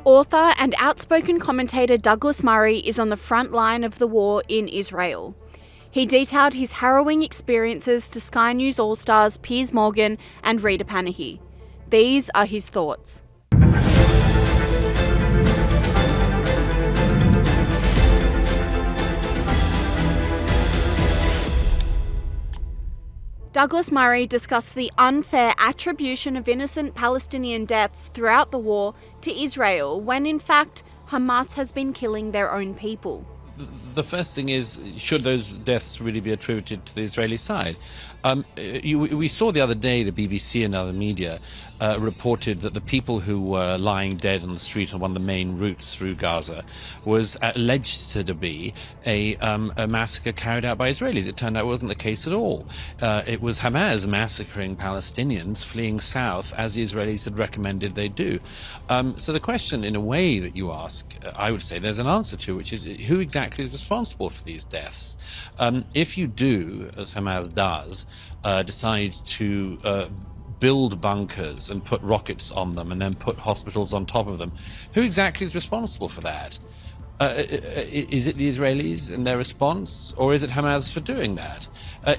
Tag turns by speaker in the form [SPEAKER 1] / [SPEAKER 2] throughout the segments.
[SPEAKER 1] Author and outspoken commentator Douglas Murray is on the front line of the war in Israel. He detailed his harrowing experiences to Sky News All-Stars Piers and Rita Panahi. These are his thoughts. Douglas Murray discussed the unfair attribution of innocent Palestinian deaths throughout the war to Israel, when in fact Hamas has been killing their own people.
[SPEAKER 2] The first thing is, should those deaths really be attributed to the Israeli side? We saw the other day the BBC and other media reported that the people who were lying dead on the street on one of the main routes through Gaza was alleged to be a massacre carried out by Israelis. It turned out it wasn't the case at all. It was Hamas massacring Palestinians fleeing south, as the Israelis had recommended they do. So the question, in a way, that you ask, I would say there's an answer to, which is who exactly is responsible for these deaths? If you do, as Hamas does, decide to build bunkers and put rockets on them and then put hospitals on top of them, who exactly is responsible for that? Is it the Israelis and their response, or is it Hamas for doing that?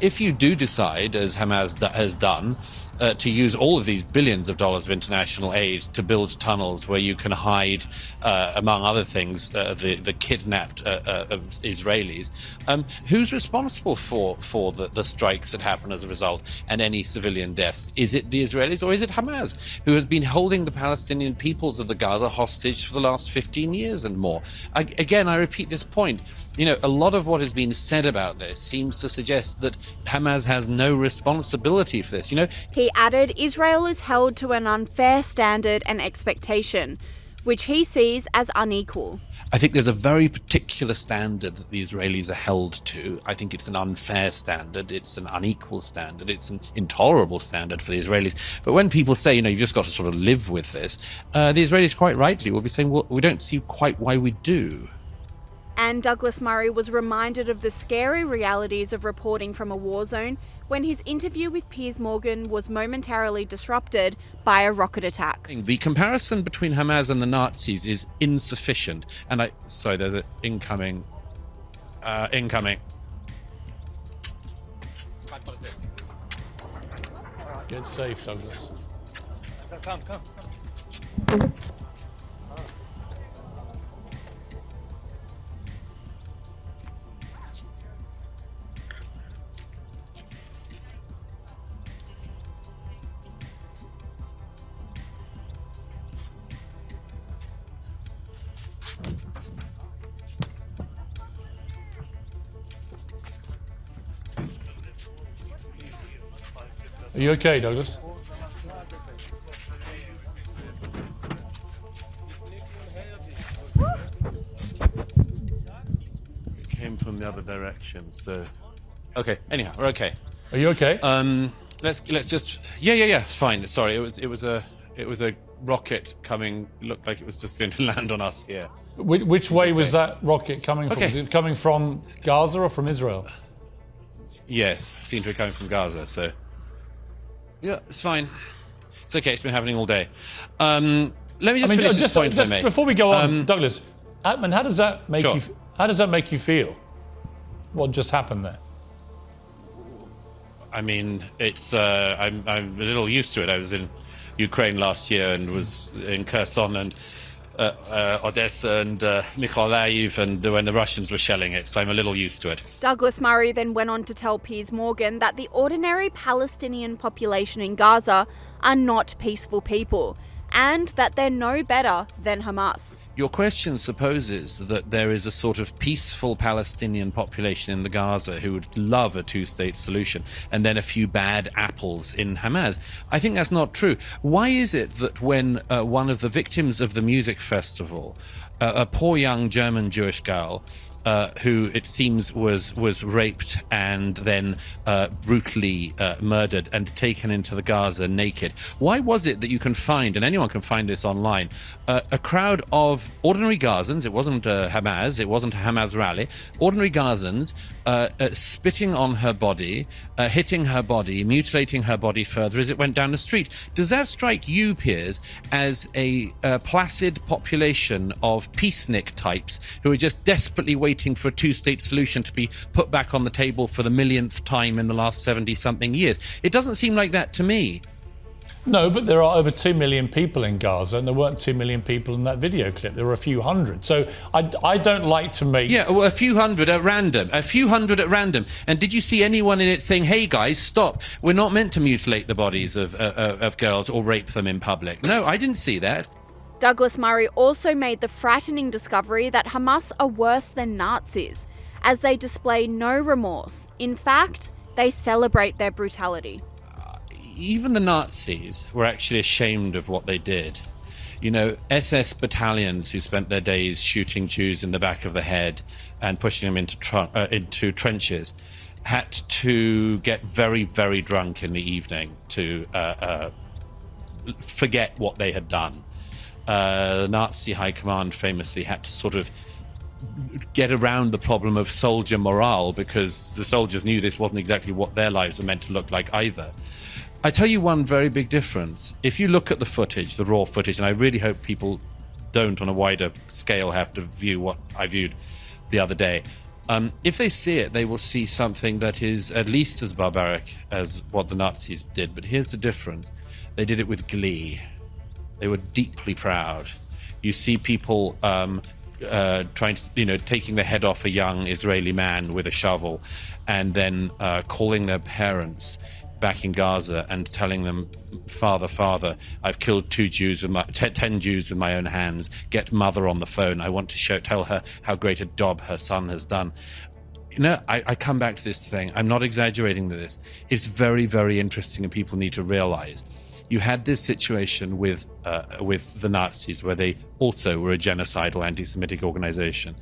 [SPEAKER 2] If you do decide, as Hamas has done, to use all of these billions of dollars of international aid to build tunnels where you can hide, among other things, the kidnapped Israelis, who's responsible for the strikes that happen as a result and any civilian deaths? Is it the Israelis, or is it Hamas, who has been holding the Palestinian peoples of the Gaza hostage for the last 15 years and more? Again, I repeat this point. You know, a lot of what has been said about this seems to suggest that Hamas has no responsibility for this. You know,
[SPEAKER 1] he added Israel is held to an unfair standard and expectation, which he sees as unequal.
[SPEAKER 2] I think there's a very particular standard that the Israelis are held to. I think it's an unfair standard, it's an unequal standard, it's an intolerable standard for the Israelis. But when people say, you know, you've just got to sort of live with this, the Israelis quite rightly will be saying, well, we don't see quite why we do.
[SPEAKER 1] And Douglas Murray was reminded of the scary realities of reporting from a war zone when his interview with Piers was momentarily disrupted by a rocket attack.
[SPEAKER 2] The comparison between Hamas and the Nazis is insufficient. And sorry, there's an incoming.
[SPEAKER 3] Get safe, Douglas.
[SPEAKER 4] Come.
[SPEAKER 3] Are you okay, Douglas?
[SPEAKER 2] It came from the other direction, so... Okay, anyhow, we're okay.
[SPEAKER 3] Are you okay?
[SPEAKER 2] Let's just... Yeah, it's fine. Sorry, it was a rocket coming, looked like it was just going to land on us here.
[SPEAKER 3] Which way was that rocket coming from?
[SPEAKER 2] Okay.
[SPEAKER 3] Was it coming from Gaza or from Israel?
[SPEAKER 2] Yes, it seemed to be coming from Gaza, so... Yeah, it's fine. It's okay, it's been happening all day. Let me just finish this point, if I may.
[SPEAKER 3] Before we go on, Douglas, Atman, how does that make
[SPEAKER 2] Sure.
[SPEAKER 3] you? How does that make you feel? What just happened there?
[SPEAKER 2] I mean, it's I'm a little used to it. I was in Ukraine last year and was in Kherson and Odessa and Mykolaiv, and when the Russians were shelling it, so I'm a little used to it.
[SPEAKER 1] Douglas Murray then went on to tell Piers that the ordinary Palestinian population in Gaza are not peaceful people, and that they're no better than Hamas.
[SPEAKER 2] Your question supposes that there is a sort of peaceful Palestinian population in the Gaza who would love a two-state solution, and then a few bad apples in Hamas. I think that's not true. Why is it that when one of the victims of the music festival, a poor young German Jewish girl, who it seems was raped and then brutally murdered and taken into the Gaza naked. Why was it that you can find, and anyone can find this online, a crowd of ordinary Gazans? It wasn't Hamas, it wasn't a Hamas rally. Ordinary Gazans spitting on her body, hitting her body, mutilating her body further as it went down the street. Does that strike you, Piers, as a placid population of peacenik types who are just desperately waiting for a two-state solution to be put back on the table for the millionth time in the last 70-something years? It doesn't seem like that to me.
[SPEAKER 3] No, but there are over 2 million people in Gaza, and there weren't 2 million people in that video clip. There were a few hundred. So I don't like to make...
[SPEAKER 2] Yeah, well, a few hundred at random. And did you see anyone in it saying, hey, guys, stop. We're not meant to mutilate the bodies of girls or rape them in public? No, I didn't see that.
[SPEAKER 1] Douglas Murray also made the frightening discovery that Hamas are worse than Nazis, as they display no remorse. In fact, they celebrate their brutality.
[SPEAKER 2] Even the Nazis were actually ashamed of what they did. You know, SS battalions who spent their days shooting Jews in the back of the head and pushing them into trenches had to get very, very drunk in the evening to forget what they had done. The Nazi high command famously had to sort of get around the problem of soldier morale because the soldiers knew this wasn't exactly what their lives were meant to look like either. I tell you one very big difference. If you look at the footage, the raw footage, and I really hope people don't on a wider scale have to view what I viewed the other day, if they see it, they will see something that is at least as barbaric as what the Nazis did. But here's the difference. They did it with glee. They were deeply proud. You see people trying to, taking the head off a young Israeli man with a shovel and then calling their parents back in Gaza and telling them, Father, I've killed 10 Jews with my own hands. Get mother on the phone. I want to tell her how great a job her son has done. I come back to this thing. I'm not exaggerating this. It's very, very interesting, and people need to realize you had this situation with the Nazis, where they also were a genocidal anti-Semitic organization,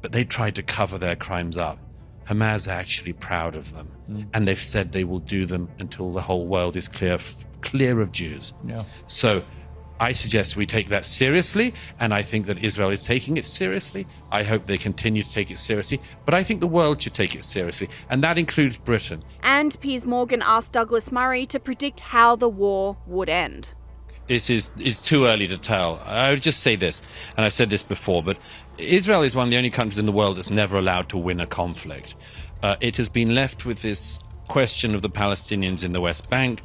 [SPEAKER 2] but they tried to cover their crimes up. Hamas are actually proud of them, and they've said they will do them until the whole world is clear of Jews.
[SPEAKER 3] Yeah.
[SPEAKER 2] So I suggest we take that seriously, and I think that Israel is taking it seriously. I hope they continue to take it seriously, but I think the world should take it seriously, and that includes Britain.
[SPEAKER 1] And Piers Morgan asked Douglas Murray to predict how the war would end.
[SPEAKER 2] It's too early to tell. I would just say this, and I've said this before, but Israel is one of the only countries in the world that's never allowed to win a conflict. It has been left with this question of the Palestinians in the West Bank,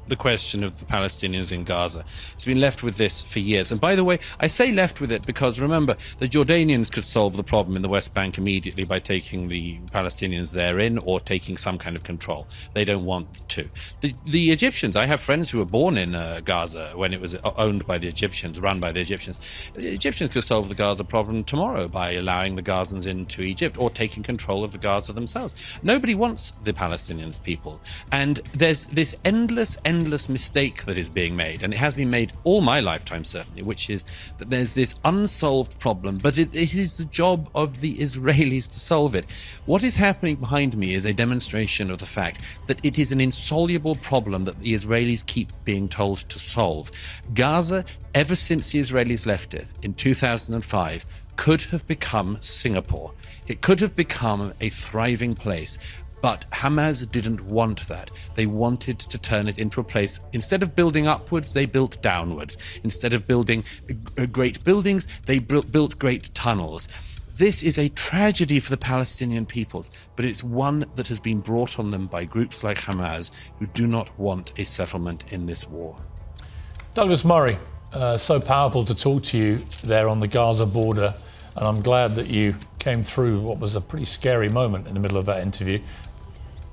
[SPEAKER 2] the question of the Palestinians in Gaza. It's been left with this for years. And by the way, I say left with it because, remember, the Jordanians could solve the problem in the West Bank immediately by taking the Palestinians therein or taking some kind of control. They don't want to. The Egyptians, I have friends who were born in Gaza when it was owned by the Egyptians, run by the Egyptians. The Egyptians could solve the Gaza problem tomorrow by allowing the Gazans into Egypt or taking control of the Gaza themselves. Nobody wants the Palestinians people. And there's this endless mistake that is being made, and it has been made all my lifetime certainly, which is that there's this unsolved problem, but it is the job of the Israelis to solve it. What is happening behind me is a demonstration of the fact that it is an insoluble problem that the Israelis keep being told to solve. Gaza, ever since the Israelis left it in 2005, could have become Singapore. It could have become a thriving place. But Hamas didn't want that. They wanted to turn it into a place, instead of building upwards, they built downwards. Instead of building great buildings, they built great tunnels. This is a tragedy for the Palestinian peoples, but it's one that has been brought on them by groups like Hamas, who do not want a settlement in this war.
[SPEAKER 3] Douglas Murray, so powerful to talk to you there on the Gaza border, and I'm glad that you came through what was a pretty scary moment in the middle of that interview.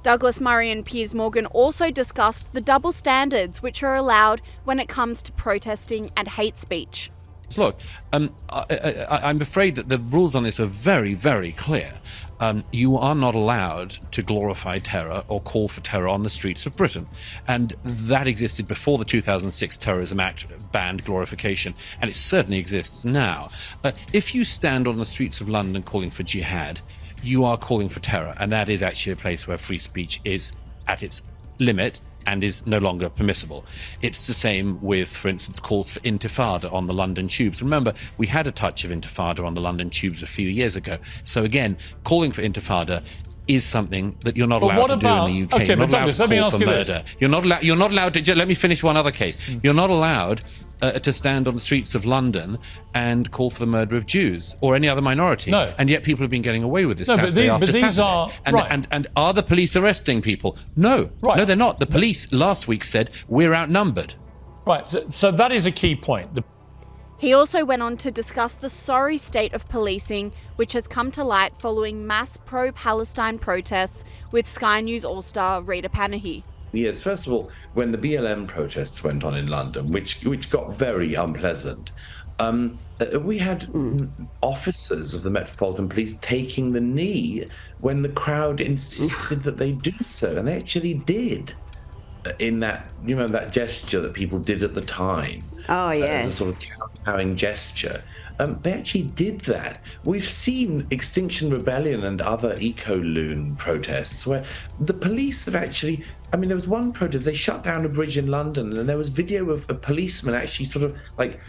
[SPEAKER 1] Douglas Murray and Piers Morgan also discussed the double standards which are allowed when it comes to protesting and hate speech.
[SPEAKER 2] Look, I'm afraid that the rules on this are very, very clear. You are not allowed to glorify terror or call for terror on the streets of Britain. And that existed before the 2006 Terrorism Act banned glorification, and it certainly exists now. If you stand on the streets of London calling for jihad, you are calling for terror, and that is actually a place where free speech is at its limit and is no longer permissible. It's the same with, for instance, calls for intifada on the London tubes. Remember, we had a touch of intifada on the London tubes a few years ago. So again, calling for intifada is something that you're not allowed to do in the UK.
[SPEAKER 3] Okay,
[SPEAKER 2] you're not
[SPEAKER 3] but Douglas,
[SPEAKER 2] allowed to
[SPEAKER 3] let me
[SPEAKER 2] call
[SPEAKER 3] ask
[SPEAKER 2] for
[SPEAKER 3] you
[SPEAKER 2] murder.
[SPEAKER 3] this.
[SPEAKER 2] You're not allowed to. Let me finish one other case. You're not allowed to stand on the streets of London and call for the murder of Jews or any other minority.
[SPEAKER 3] No.
[SPEAKER 2] And yet people have been getting away with this
[SPEAKER 3] No,
[SPEAKER 2] Saturday after
[SPEAKER 3] but these
[SPEAKER 2] Saturday.
[SPEAKER 3] are
[SPEAKER 2] and,
[SPEAKER 3] right.
[SPEAKER 2] and are the police arresting people? No.
[SPEAKER 3] Right.
[SPEAKER 2] No, they're not. The police last week said we're outnumbered.
[SPEAKER 3] Right, so that is a key point.
[SPEAKER 1] He also went on to discuss the sorry state of policing, which has come to light following mass pro-Palestine protests, with Sky News All-Star Rita Panahi.
[SPEAKER 4] Yes, first of all, when the BLM protests went on in London, which got very unpleasant, we had officers of the Metropolitan Police taking the knee when the crowd insisted that they do so, and they actually did. In that, you know, that gesture that people did at the time.
[SPEAKER 5] Oh, yes.
[SPEAKER 4] As a sort of kowtowing gesture. They actually did that. We've seen Extinction Rebellion and other eco-loon protests where the police have actually, I mean, there was one protest, they shut down a bridge in London, and there was video of a policeman actually sort of like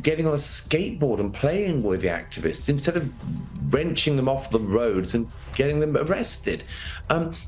[SPEAKER 4] getting on a skateboard and playing with the activists instead of wrenching them off the roads and getting them arrested.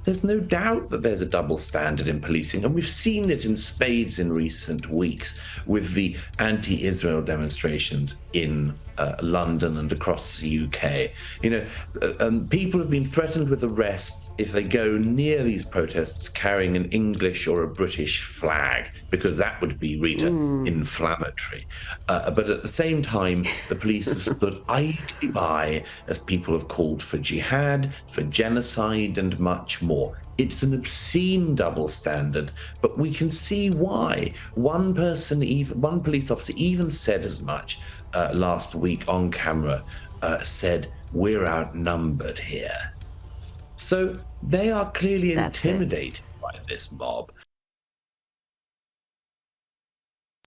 [SPEAKER 4] There's no doubt that there's a double standard in policing, and we've seen it in spades in recent weeks with the anti-Israel demonstrations in London and across the UK. You know, people have been threatened with arrest if they go near these protests carrying an English or a British flag, because that would be, Rita, inflammatory. But at the same time, the police have stood idly by as people have called for jihad, for genocide, and much more. It's an obscene double standard, but we can see why. One police officer even said as much last week on camera, said, "We're outnumbered here." So they are clearly intimidated by this mob.